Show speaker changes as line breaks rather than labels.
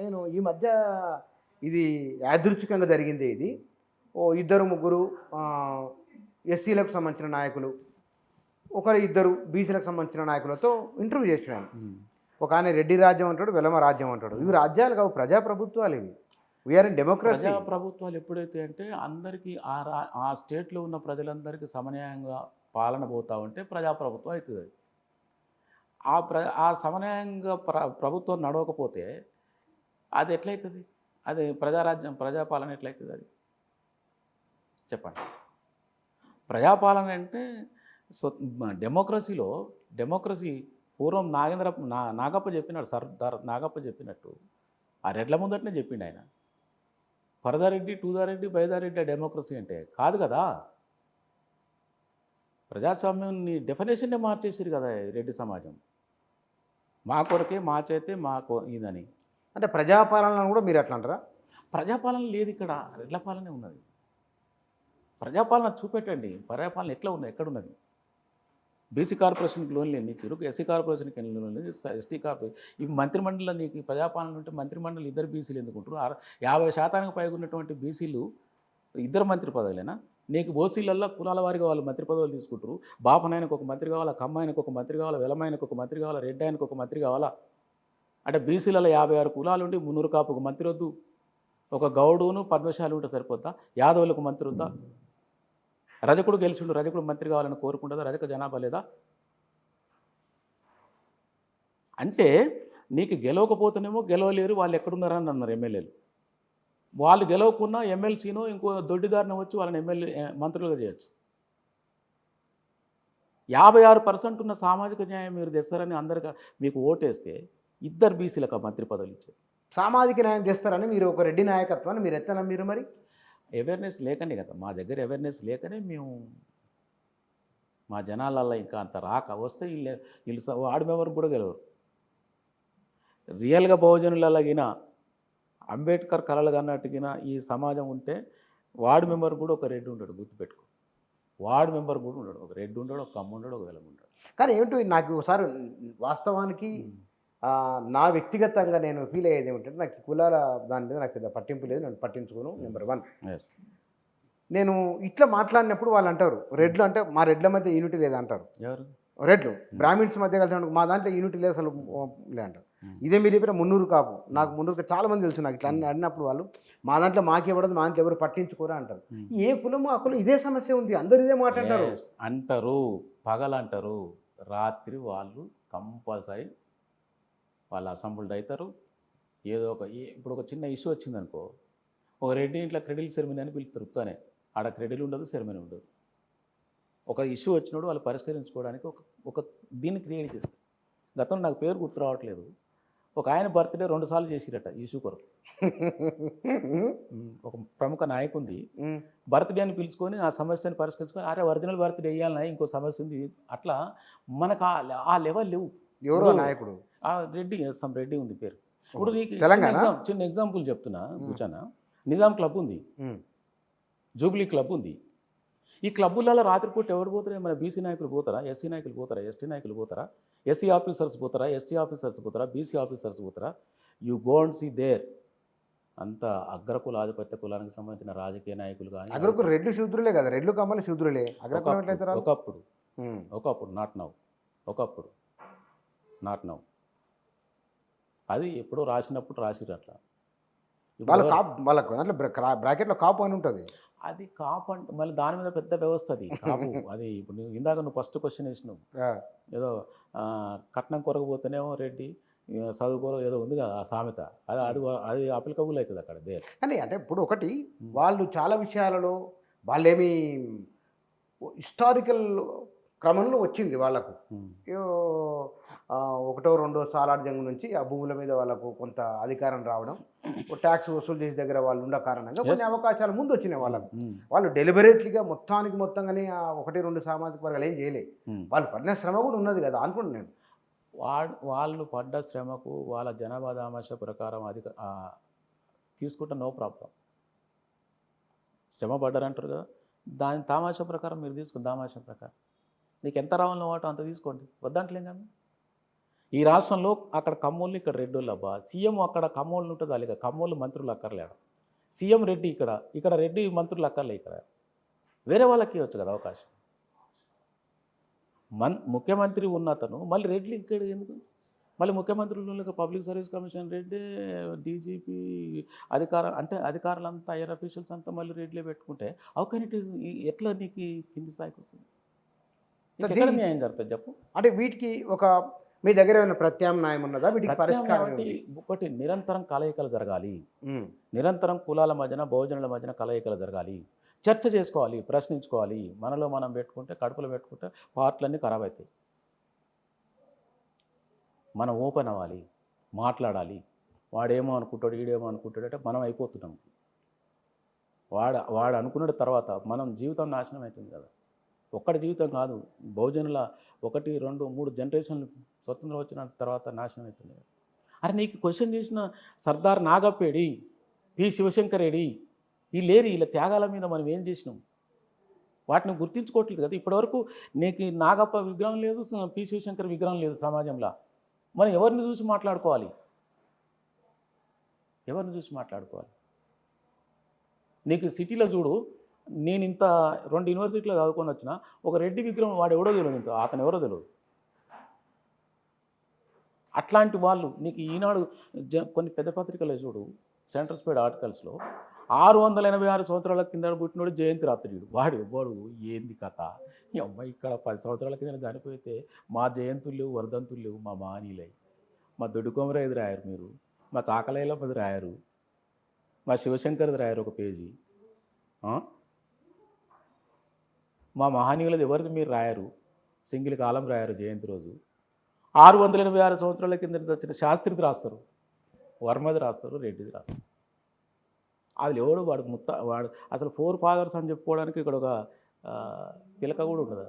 నేను ఈ మధ్య ఇది యాదృచ్ఛికంగా జరిగింది ఇది. ఓ ఇద్దరు ముగ్గురు ఎస్సీలకు సంబంధించిన నాయకులు, ఒకరు ఇద్దరు బీసీలకు సంబంధించిన నాయకులతో ఇంటర్వ్యూ చేసినాను. ఒక ఆయన రెడ్డి రాజ్యం అంటాడు, వెలమ రాజ్యం అంటాడు. ఇవి రాజ్యాలు కావు, ప్రజాప్రభుత్వాలు ఇవి. We are in democracy.
ప్రభుత్వాలు ఎప్పుడైతే అంటే అందరికీ ఆ స్టేట్లో ఉన్న ప్రజలందరికీ సమన్యాయంగా పాలన పోతా ఉంటే ప్రజాప్రభుత్వం అవుతుంది అది. ఆ సమన్యాయంగా ప్రభుత్వం నడవకపోతే అది ఎట్లయితుంది? అది ప్రజారాజ్యం ప్రజాపాలన ఎట్లయితుంది? అది చెప్పండి. ప్రజాపాలన అంటే డెమోక్రసీ పూర్వం నాగప్ప చెప్పినాడు, సర్దార్ నాగప్ప చెప్పినట్టు ఆ రెడ్ల ముందటనే చెప్పిండు ఆయన. పరదారెడ్డి, టూదారెడ్డి, బైదారెడ్డి డెమోక్రసీ అంటే కాదు కదా. ప్రజాస్వామ్యం డెఫినేషన్నే మార్చేసారు కదా రెడ్డి సమాజం. మా కొరకే, మా చేతే, ఇదని.
అంటే ప్రజాపాలన కూడా మీరు ఎట్లా అంటారా?
ప్రజాపాలన లేదు ఇక్కడ, రెడ్ల పాలనే ఉన్నది. ప్రజాపాలన చూపెట్టండి, ప్రజాపాలన ఎట్లా ఉన్నది, ఎక్కడున్నది? బీసీ కార్పొరేషన్కి లోన్లు ఎన్ని ఇచ్చారు, ఎస్సీ కార్పొరేషన్కి ఎన్ని లోన్లు, ఎస్టీ కార్పొరేషన్. ఈ మంత్రిమండలిలో నీకు ప్రజాపాలన ఉంటే మంత్రిమండలి ఇద్దరు బీసీలు ఎందుకుంటారు? 50% పైగా ఉన్నటువంటి బీసీలు ఇద్దరు మంత్రి పదవులేనా? నీకు ఓసీలల్లో కులాల వారిగా వాళ్ళు మంత్రి పదవులు తీసుకుంటారు. బాపనాయనకు ఒక మంత్రి కావాలా, కమ్మాయనకు ఒక మంత్రి కావాలా, వెలమాయనకు ఒక మంత్రి కావాలా, రెడ్డి ఆయనకు ఒక మంత్రి కావాలా? అంటే బీసీలలో 56 కులాలు ఉండి 300 కాపు ఒక మంత్రి వద్దు, ఒక గౌడును పద్మశాలి ఉంటే సరిపోద్దా? యాదవులకు మంత్రి వద్దా? రజకుడు గెలిచిండు, రజకుడు మంత్రి కావాలని కోరుకుంటుందా? రజక జనాభా లేదా? అంటే నీకు గెలవకపోతేనేమో గెలవలేరు, వాళ్ళు ఎక్కడున్నారని అన్నారు ఎమ్మెల్యేలు. వాళ్ళు గెలవకున్నా ఎమ్మెల్సీనో ఇంకో దొడ్డిదారిని వచ్చి వాళ్ళని మంత్రులుగా చేయొచ్చు. 56% ఉన్న సామాజిక న్యాయం మీరు తెస్తారని అందరికీ మీకు ఓటేస్తే ఇద్దరు బీసీలకు మంత్రి పదవులు ఇచ్చారు.
సామాజిక న్యాయం చేస్తారని మీరు ఒక రెడ్డి నాయకత్వాన్ని మీరు ఎత్తనా? మీరు మరి
అవేర్నెస్ లేకనే కదా, మా దగ్గర అవేర్నెస్ లేకనే మేము మా జనాలల్లో ఇంకా అంత రాక వస్తే వీళ్ళు వార్డు మెంబర్ కూడా గెలవరు. రియల్గా బహుజనులగిన అంబేద్కర్ కళలు కన్నట్టుగిన ఈ సమాజం ఉంటే వార్డు మెంబర్ కూడా ఒక రెడ్డి ఉంటాడు, గుర్తుపెట్టుకో. వార్డు మెంబర్ కూడా ఉంటాడు, ఒక రెడ్డి ఉంటాడు, ఒక కమ్మ ఉంటాడు, ఒక వెలమ ఉంటాడు.
కానీ ఏమిటో నాకు ఒకసారి వాస్తవానికి నా వ్యక్తిగతంగా నేను ఫీల్ అయ్యేది ఏమిటంటే, నాకు కులాల దాని మీద నాకు పెద్ద పట్టింపు లేదు, నేను పట్టించుకోను. నెంబర్ 1. నేను ఇట్లా మాట్లాడినప్పుడు వాళ్ళు అంటారు రెడ్లు అంటే మా రెడ్ల మధ్య యూనిటీ లేదా అంటారు.
ఎవరు?
రెడ్లు బ్రాహ్మిన్స్ మధ్య కలిసి మా దాంట్లో యూనిటీ లేదు అసలు లే అంటారు. ఇదే మీరు చెప్పిన మున్నూరు కాపు, నాకు మున్నూరు చాలా మంది తెలుసు. నాకు ఇట్లా అన్నప్పుడు వాళ్ళు మా దాంట్లో మాకే పడదు, మా దాంట్లో ఎవరు పట్టించుకోరా అంటారు. ఏ కులం ఆ కులం ఇదే సమస్య ఉంది, అందరు ఇదే మాట అంటారు.
అంటారు, పగలంటారు, రాత్రి వాళ్ళు కంపల్సరీ వాళ్ళు అసెంబ్లీడ్ అవుతారు. ఏదో ఇప్పుడు ఒక చిన్న ఇష్యూ వచ్చిందనుకో, ఒక రెడ్డి ఇంట్లో క్రెడిల్ సెరమనీ అని పిలుస్తారు. తనే ఆడ క్రెడిల్ ఉండదు, సెరమనీ ఉండదు. ఒక ఇష్యూ వచ్చినప్పుడు వాళ్ళు పరిష్కరించుకోవడానికి ఒక దీన్ని క్రియేట్ చేస్తారు. గతంలో నాకు పేరు గుర్తు రావట్లేదు, ఒక ఆయన బర్త్డే 2 సార్లు చేసిరట ఇష్యూ కొరకు. ఒక ప్రముఖ నాయకుంది బర్త్డే అని పిలుచుకొని ఆ సమస్యను పరిష్కరించుకొని, అరే ఒరిజినల్ బర్త్డే వేయాలన్నా ఇంకో సమస్య ఉంది. అట్లా మనకు ఆ లెవెల్ లేవు.
ఎవరో నాయకుడు
రెడ్డి, సమ్ రెడ్డి ఉంది పేరు. ఇప్పుడు నీకు చిన్న ఎగ్జాంపుల్ చెప్తున్నా కూర్చోనా. నిజాం క్లబ్ ఉంది, జూబ్లీ క్లబ్ ఉంది. ఈ క్లబ్బులలో రాత్రిపూట ఎవరు పోతారా? మన బీసీ నాయకులు పోతారా? ఎస్సీ నాయకులు పోతారా? ఎస్టీ నాయకులు పోతారా? ఎస్సీ ఆఫీసర్స్ పోతారా? ఎస్టీ ఆఫీసర్స్ పోతారా? బీసీ ఆఫీసర్స్ పోతారా? You go and see there. అంత అగ్రకుల ఆధిపత్య కులానికి సంబంధించిన రాజకీయ నాయకులు కానీ.
అగ్రకులు రెడ్లు శూద్రులే కదా, రెడ్లు కమ్మలు శూద్రులే.
ఒకప్పుడు నాట్ నౌ, ఒకప్పుడు నాట్ నౌ. అది ఎప్పుడో రాసినప్పుడు రాసిరు అట్లా.
వాళ్ళకు దాంట్లో బ్రాకెట్లో కాపు అని ఉంటుంది.
అది కాపు అంటే మళ్ళీ దాని మీద పెద్ద వ్యవస్థ అది కాపు. అది ఇప్పుడు ఇందాక నువ్వు ఫస్ట్ క్వశ్చన్ వేసినావు, ఏదో కట్నం కొరకపోతేనేమో రెడ్డి, చదువుకోరు ఏదో ఉంది కదా ఆ సామెత. అది అప్లికబుల్ అవుతుంది అక్కడ దేర్.
కానీ అంటే ఇప్పుడు ఒకటి, వాళ్ళు చాలా విషయాలలో వాళ్ళేమి హిస్టారికల్ క్రమంలో వచ్చింది వాళ్ళకు. ఒకటో రెండో సాలార్జంగ్ నుంచి ఆ భూముల మీద వాళ్ళకు కొంత అధికారం రావడం, ట్యాక్స్ వసూలు చేసే దగ్గర వాళ్ళు ఉండే కారణంగా కొన్ని అవకాశాలు ముందు వచ్చినాయి వాళ్ళకు. వాళ్ళు డెలిబరేట్లీగా మొత్తంగానే 1-2 సామాజిక వర్గాలు ఏం చేయలే. వాళ్ళు పడిన శ్రమ కూడా ఉన్నది కదా అనుకుంటున్నాను నేను.
వాళ్ళు పడ్డ శ్రమకు వాళ్ళ జనాభా దామాష ప్రకారం తీసుకుంటే నో ప్రాబ్లం. శ్రమ పడ్డారంటారు కదా, దాని తామాషా ప్రకారం మీరు తీసుకోండి. దామాషా ప్రకారం నీకు ఎంత రావాలన్న వాటో అంత తీసుకోండి, వద్దంటలేం కానీ. ఈ రాష్ట్రంలో అక్కడ కమ్మోళ్ళు ఇక్కడ రెడ్డోళ్ళు అబ్బా. సీఎం అక్కడ కమ్మోళ్ళు ఉంటుంది అలాగే, కమ్మోళ్ళు మంత్రులు అక్కర్లేడు. సీఎం రెడ్డి ఇక్కడ రెడ్డి మంత్రులు అక్కర్లే. ఇక్కడ వేరే వాళ్ళకి ఇవ్వచ్చు కదా అవకాశం. ముఖ్యమంత్రి ఉన్నతను మళ్ళీ రెడ్లు ఇక్కడ ఎందుకు? మళ్ళీ ముఖ్యమంత్రులు public service commission Reddy, DGP అధికారులంతా హైయర్ అఫీషియల్స్ అంతా మళ్ళీ రెడ్లే పెట్టుకుంటే హౌ కెన్ ఇట్ ఈస్? ఎట్లా నీకు కింది స్థాయికి వస్తుంది? ఎక్కడ న్యాయం జరుగుతుంది చెప్పు?
అంటే వీటికి ఒక మీ దగ్గర ఏమైనా ప్రత్యామ్నాయం ఉన్నదా? వీటికి పరిష్కారం
ఒకటి నిరంతరం కలయికలు జరగాలి. నిరంతరం కులాల మధ్యన బహుజనుల మధ్యన కలయికలు జరగాలి. చర్చ చేసుకోవాలి, ప్రశ్నించుకోవాలి. మనలో మనం పెట్టుకుంటే, కడుపులో పెట్టుకుంటే పార్ట్లన్నీ ఖరాబ్ అవుతాయి. మనం ఓపెన్ అవ్వాలి, మాట్లాడాలి. వాడేమో అనుకుంటాడు, వీడేమో అనుకుంటాడు అంటే మనం అయిపోతున్నాం. వాడు అనుకున్న తర్వాత మనం జీవితం నాశనం అవుతుంది కదా. ఒక్కడి జీవితం కాదు, బహుజనుల 1, 2, 3 జనరేషన్లు స్వతంత్రం వచ్చిన తర్వాత నాశనం అవుతుంది. అరే నీకు క్వశ్చన్ చేసిన సర్దార్ నాగప్పేడి, పి శివశంకరేడి, ఈ లేరు. వీళ్ళ త్యాగాల మీద మనం ఏం చేసినాం? వాటిని గుర్తించుకోవట్లేదు కదా. ఇప్పటివరకు నీకు నాగప్ప విగ్రహం లేదు, పి శివశంకర్ విగ్రహం లేదు సమాజంలో. మనం ఎవరిని చూసి మాట్లాడుకోవాలి? ఎవరిని చూసి మాట్లాడుకోవాలి? నీకు సిటీలో చూడు, నేను ఇంత 2 యూనివర్సిటీలో చదువుకొని వచ్చిన ఒక రెడ్డి విగ్రహం వాడు ఎవడో తెలియదు, ఇంత అతను ఎవరో తెలియదు. అట్లాంటి వాళ్ళు నీకు ఈనాడు కొన్ని పెద్ద పత్రికలు చూడు, సెంటర్ స్పీడ్ ఆర్టికల్స్లో 686 సంవత్సరాల కింద పుట్టినోడు జయంతి రాత్రియుడు. వాడు ఏంది కథ? ఈ అమ్మాయి ఇక్కడ 10 సంవత్సరాల కింద చనిపోతే మా జయంతులు లేవు, వర్ధంతులు లేవు, మా మానీలై, మా దొడ్డుకొమరేది రాయరు మీరు, మా చాకలైలపది రాయరు, మా శివశంకర్ది రాయరు ఒక పేజీ, మా మహనీయులది ఎవరిది మీరు రాయరు, సింగిల్ కాలం రాయరు జయంతి రోజు. 686 సంవత్సరాల కింద వచ్చిన శాస్త్రిది రాస్తారు, వర్మది రాస్తారు, రెడ్డిది రాస్తారు. అది ఎవడు వాడు అసలు 4 ఫాదర్స్ అని చెప్పుకోవడానికి ఇక్కడ ఒక పిలక కూడా ఉండదు.